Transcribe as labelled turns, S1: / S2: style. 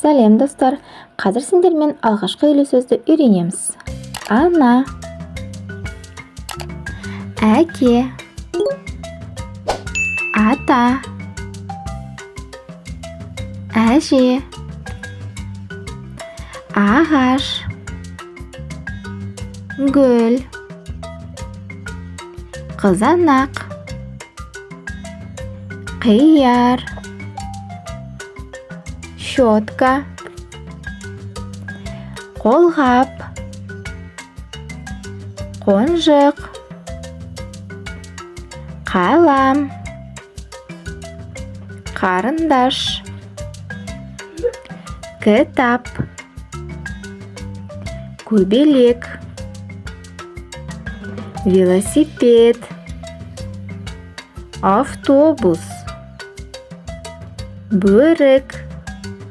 S1: Сәлем достар, қазір сендермен алғашқы үйлі сөзді үйренеміз. Ана, әке, ата, әже, ағаш, гүл, қызанақ, қияр, щетка, қолғап, қонжық, қалам, қарындаш, кітап, көбелек, велосипед, автобус, бөрік,